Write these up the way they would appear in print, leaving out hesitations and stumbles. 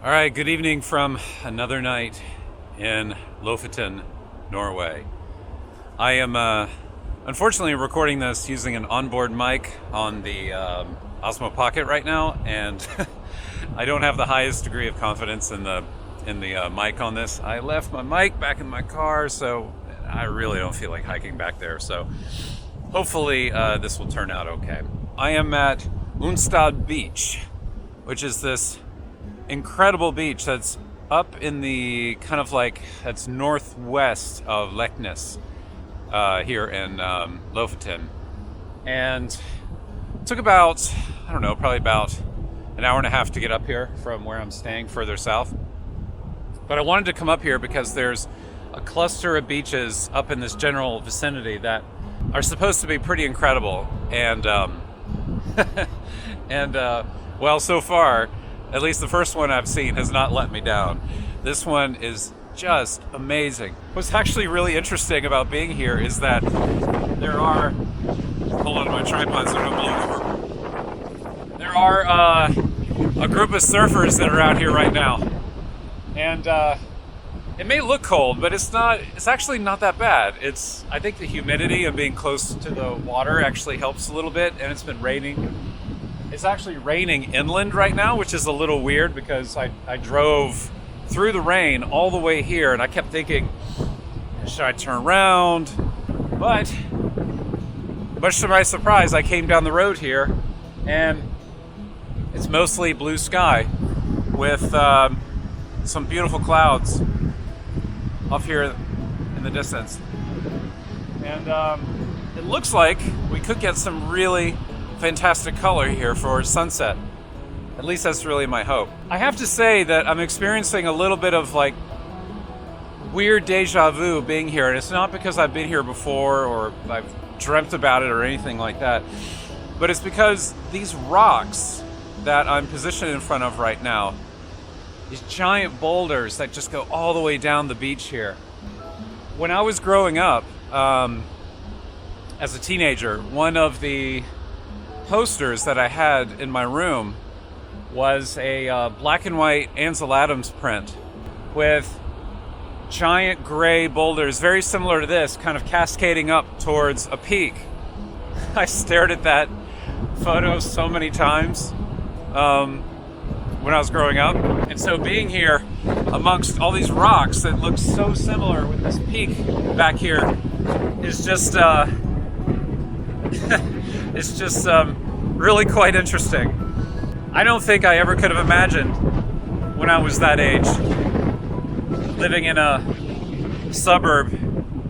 All right, good evening from another night in Lofoten, Norway. I am unfortunately recording this using an onboard mic on the Osmo Pocket right now, and I don't have the highest degree of confidence in the mic on this. I left my mic back in my car, so I really don't feel like hiking back there. So hopefully this will turn out okay. I am at Unstad Beach, which is this incredible beach that's up in the kind of like that's northwest of Leknes here in Lofoten, and it took about probably about an hour and a half to get up here from where I'm staying further south. But I wanted to come up here because there's a cluster of beaches up in this general vicinity that are supposed to be pretty incredible, and well, so far, at least the first one I've seen has not let me down. This one is just amazing. What's actually really interesting about being here is that there are, hold on to my tripod so I don't blow over. There are a group of surfers that are out here right now. And it may look cold, but it's not. It's actually not that bad. I think the humidity of being close to the water actually helps a little bit, and it's been raining. It's actually raining inland right now, which is a little weird because I drove through the rain all the way here, and I kept thinking, should I turn around? But much to my surprise, I came down the road here, and it's mostly blue sky with some beautiful clouds off here in the distance. And it looks like we could get some really fantastic color here for sunset. At least that's really my hope. I have to say that I'm experiencing a little bit of like weird deja vu being here, and it's not because I've been here before or I've dreamt about it or anything like that, but it's because these rocks that I'm positioned in front of right now, these giant boulders that just go all the way down the beach here. When I was growing up as a teenager, one of the posters that I had in my room was a black and white Ansel Adams print with giant gray boulders, very similar to this, kind of cascading up towards a peak. I stared at that photo so many times when I was growing up, and so being here amongst all these rocks that look so similar with this peak back here is just it's just really quite interesting. I don't think I ever could have imagined when I was that age, living in a suburb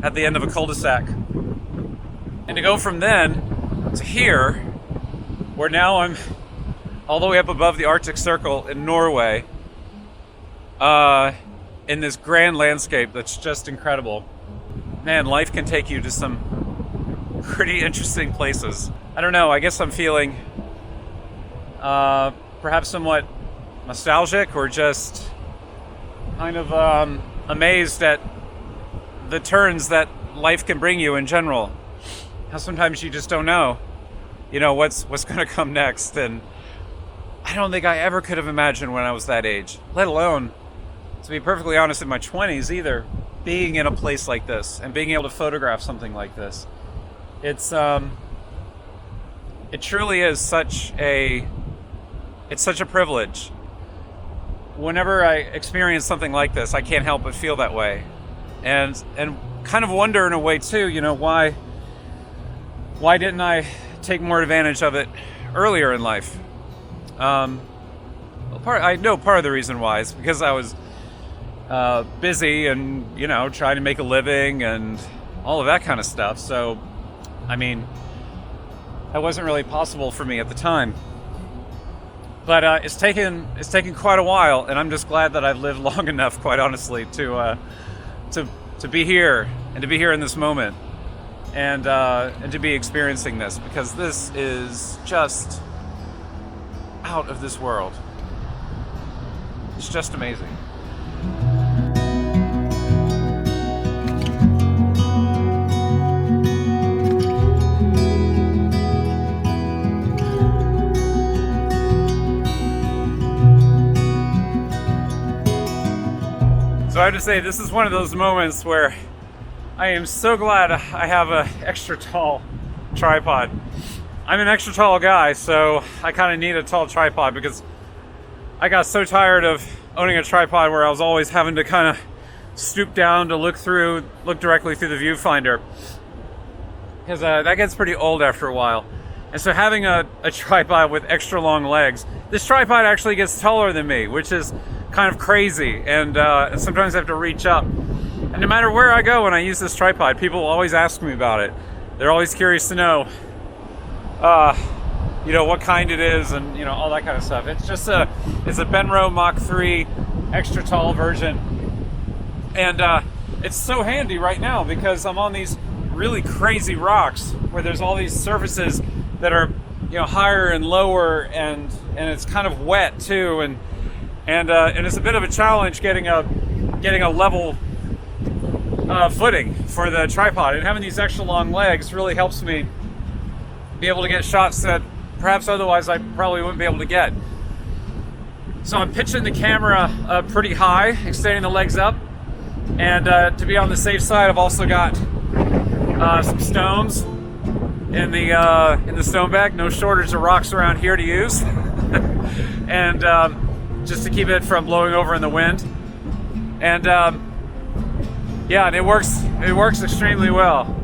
at the end of a cul-de-sac. And to go from then to here, where now I'm all the way up above the Arctic Circle in Norway, in this grand landscape that's just incredible. Man, life can take you to some pretty interesting places. I don't know, I guess I'm feeling perhaps somewhat nostalgic or just kind of amazed at the turns that life can bring you in general. How sometimes you just don't know, what's going to come next. And I don't think I ever could have imagined when I was that age, let alone, to be perfectly honest, in my 20s either, being in a place like this and being able to photograph something like this. It truly is such a privilege. Whenever I experience something like this, I can't help but feel that way, and kind of wonder in a way too, why didn't I take more advantage of it earlier in life? I know part of the reason why is because I was busy and trying to make a living and all of that kind of stuff. So, I mean, that wasn't really possible for me at the time. But it's taken quite a while, and I'm just glad that I've lived long enough, quite honestly, to be here and to be here in this moment, and to be experiencing this, because this is just out of this world. It's just amazing. So I have to say, this is one of those moments where I am so glad I have an extra tall tripod. I'm an extra tall guy, so I kind of need a tall tripod because I got so tired of owning a tripod where I was always having to kind of stoop down to look directly through the viewfinder, because that gets pretty old after a while. And so having a tripod with extra long legs, this tripod actually gets taller than me, which is kind of crazy, and sometimes I have to reach up. And no matter where I go when I use this tripod, people always ask me about it. They're always curious to know, what kind it is, and all that kind of stuff. It's just it's a Benro Mach 3 extra tall version, and it's so handy right now because I'm on these really crazy rocks where there's all these surfaces that are higher and lower, and it's kind of wet too, and it's a bit of a challenge getting a level footing for the tripod, and having these extra long legs really helps me be able to get shots that perhaps otherwise I probably wouldn't be able to get. So I'm pitching the camera pretty high, extending the legs up, and to be on the safe side, I've also got some stones in the stone bag. No shortage of rocks around here to use, and just to keep it from blowing over in the wind. And and it works extremely well.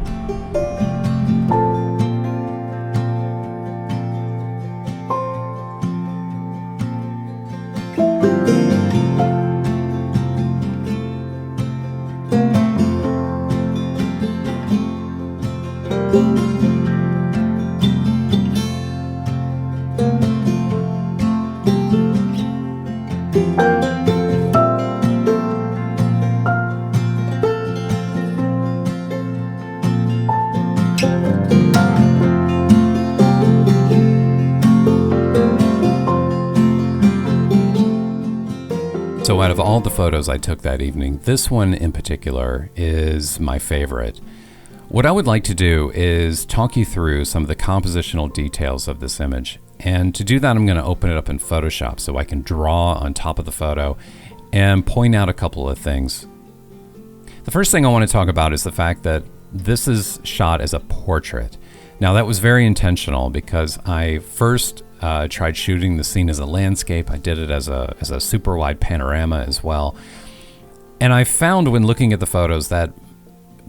So out of all the photos I took that evening, this one in particular is my favorite. What I would like to do is talk you through some of the compositional details of this image. And to do that, I'm going to open it up in Photoshop so I can draw on top of the photo and point out a couple of things. The first thing I want to talk about is the fact that this is shot as a portrait. Now that was very intentional because I first tried shooting the scene as a landscape. I did it as a super wide panorama as well. And I found when looking at the photos that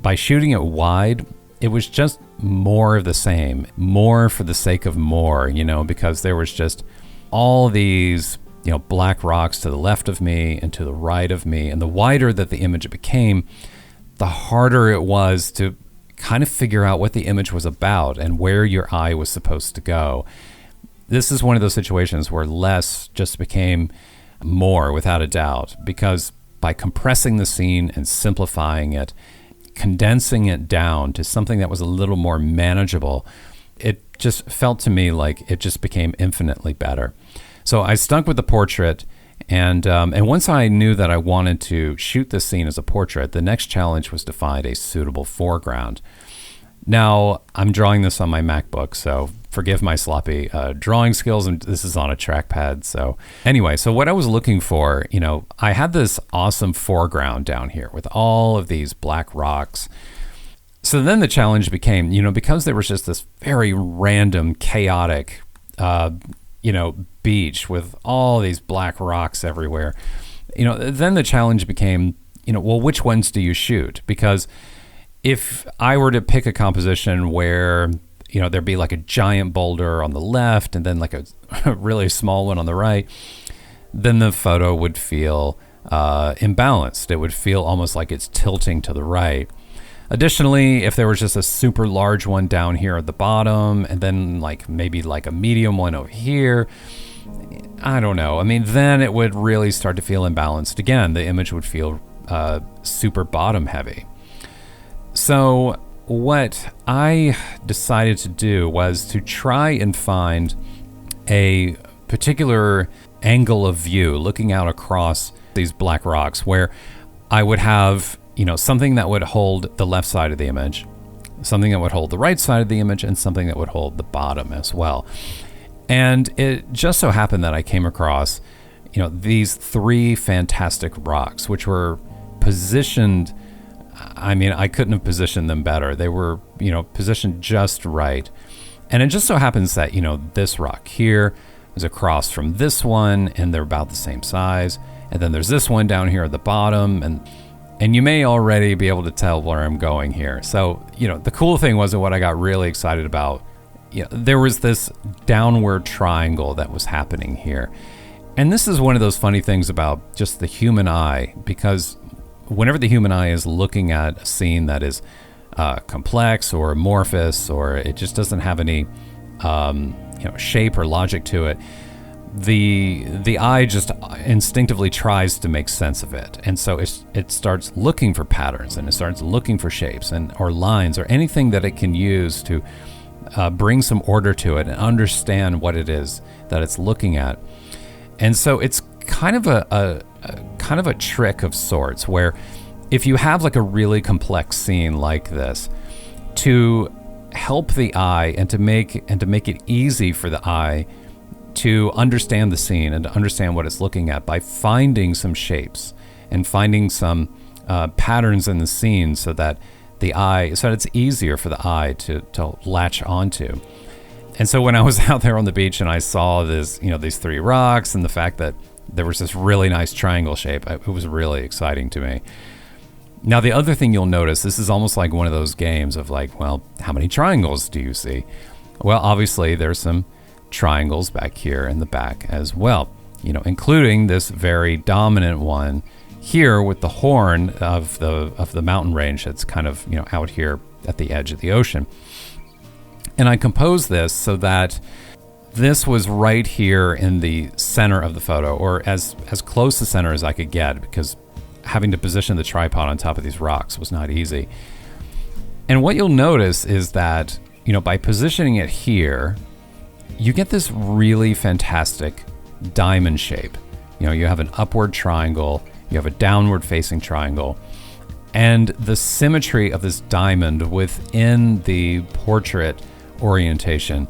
by shooting it wide, it was just more of the same, more for the sake of more, because there was just all these, black rocks to the left of me and to the right of me. And the wider that the image became, the harder it was to kind of figure out what the image was about and where your eye was supposed to go. This is one of those situations where less just became more without a doubt, because by compressing the scene and simplifying it, condensing it down to something that was a little more manageable, it just felt to me like it just became infinitely better. So I stuck with the portrait, and once I knew that I wanted to shoot this scene as a portrait, the next challenge was to find a suitable foreground. Now, I'm drawing this on my MacBook, so forgive my sloppy drawing skills, and this is on a trackpad. So anyway, so what I was looking for, I had this awesome foreground down here with all of these black rocks. So then the challenge became, because there was just this very random, chaotic, beach with all these black rocks everywhere, then the challenge became, well, which ones do you shoot? Because if I were to pick a composition where, there'd be like a giant boulder on the left and then like a really small one on the right, then the photo would feel imbalanced. It would feel almost like it's tilting to the right. Additionally, if there was just a super large one down here at the bottom and then maybe a medium one over here, I don't know. Then it would really start to feel imbalanced again. The image would feel super bottom heavy. So what I decided to do was to try and find a particular angle of view looking out across these black rocks where I would have, something that would hold the left side of the image, something that would hold the right side of the image, and something that would hold the bottom as well. And it just so happened that I came across, these three fantastic rocks, which were positioned. I mean, I couldn't have positioned them better. They were, positioned just right. And it just so happens that, this rock here is across from this one, and they're about the same size. And then there's this one down here at the bottom, and you may already be able to tell where I'm going here. So, the cool thing was, what I got really excited about, there was this downward triangle that was happening here. And this is one of those funny things about just the human eye, because whenever the human eye is looking at a scene that is complex or amorphous, or it just doesn't have any shape or logic to it, the eye just instinctively tries to make sense of it. And so it starts looking for patterns, and it starts looking for shapes or lines or anything that it can use to bring some order to it and understand what it is that it's looking at. And so it's kind of a trick of sorts, where if you have like a really complex scene like this, to help the eye and to make it easy for the eye to understand the scene and to understand what it's looking at, by finding some shapes and finding some patterns in the scene, so that it's easier for the eye to latch onto. And so when I was out there on the beach and I saw this, these three rocks, and the fact that there was this really nice triangle shape, it was really exciting to me. Now, the other thing you'll notice, this is almost like one of those games of like, well, how many triangles do you see? Well, obviously there's some triangles back here in the back as well, including this very dominant one here with the horn of the mountain range that's kind of, out here at the edge of the ocean. And I composed this so that this was right here in the center of the photo, or as close to center as I could get, because having to position the tripod on top of these rocks was not easy. And what you'll notice is that, by positioning it here, you get this really fantastic diamond shape. You have an upward triangle, you have a downward facing triangle, and the symmetry of this diamond within the portrait orientation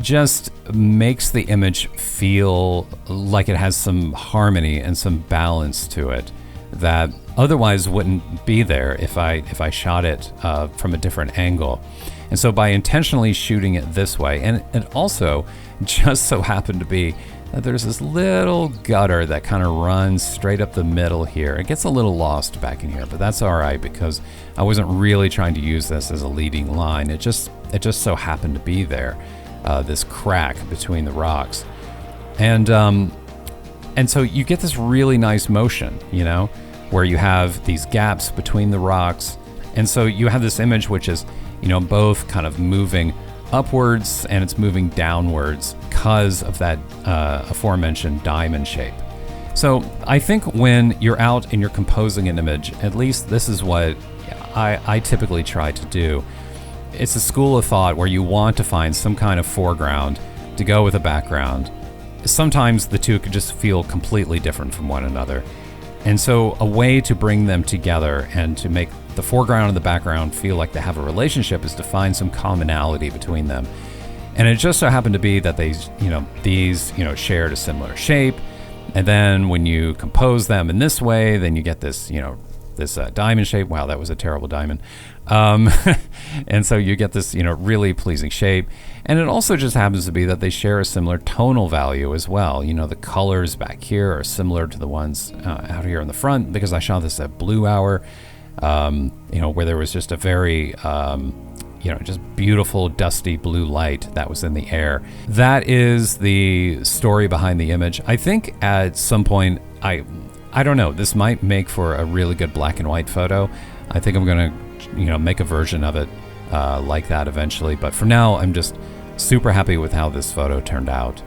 just makes the image feel like it has some harmony and some balance to it that otherwise wouldn't be there if I shot it from a different angle. And so by intentionally shooting it this way, and it also just so happened to be that there's this little gutter that kind of runs straight up the middle here. It gets a little lost back in here, but that's all right, because I wasn't really trying to use this as a leading line. It just so happened to be there, this crack between the rocks. And so you get this really nice motion, where you have these gaps between the rocks. And so you have this image which is, both kind of moving upwards and it's moving downwards because of that aforementioned diamond shape. So I think when you're out and you're composing an image, at least this is what I typically try to do. It's a school of thought where you want to find some kind of foreground to go with a background. Sometimes the two could just feel completely different from one another. And so a way to bring them together and to make the foreground and the background feel like they have a relationship is to find some commonality between them. And it just so happened to be that these shared a similar shape. And then when you compose them in this way, then you get this, this diamond shape. Wow, that was a terrible diamond. And so you get this, really pleasing shape. And it also just happens to be that they share a similar tonal value as well. The colors back here are similar to the ones out here in the front, because I shot this at blue hour, where there was just a very, just beautiful, dusty blue light that was in the air. That is the story behind the image. I think at some point, I don't know, this might make for a really good black and white photo. I think I'm going to, make a version of it like that eventually. But for now, I'm just super happy with how this photo turned out.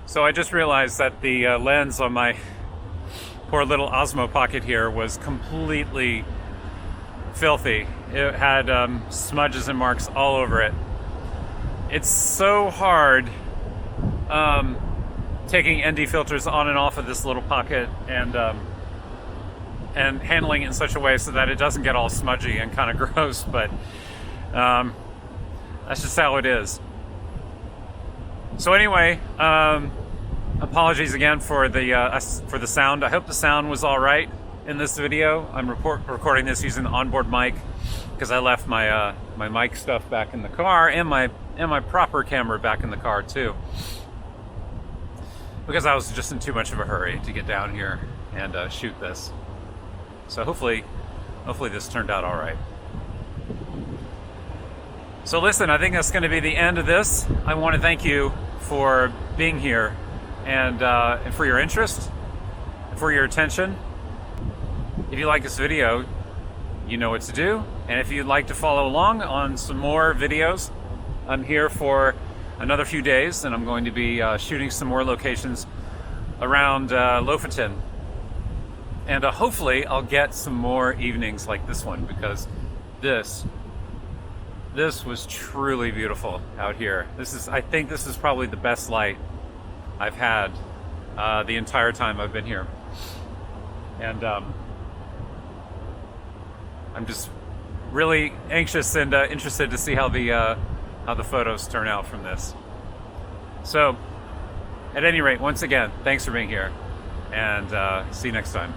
So I just realized that the lens on my poor little Osmo Pocket here was completely filthy. It had smudges and marks all over it. It's so hard taking ND filters on and off of this little pocket and handling it in such a way so that it doesn't get all smudgy and kind of gross, but that's just how it is. So anyway, I'm Apologies again for the sound. I hope the sound was all right in this video. I'm recording this using the onboard mic because I left my my mic stuff back in the car and my proper camera back in the car too, because I was just in too much of a hurry to get down here and shoot this. So hopefully this turned out all right. So listen, I think that's going to be the end of this. I want to thank you for being here and for your interest, for your attention. If you like this video, you know what to do. And if you'd like to follow along on some more videos, I'm here for another few days, and I'm going to be shooting some more locations around Lofoten. And hopefully I'll get some more evenings like this one, because this was truly beautiful out here. I think this is probably the best light I've had the entire time I've been here. And I'm just really anxious and interested to see how the photos turn out from this. So, at any rate, once again, thanks for being here, and see you next time.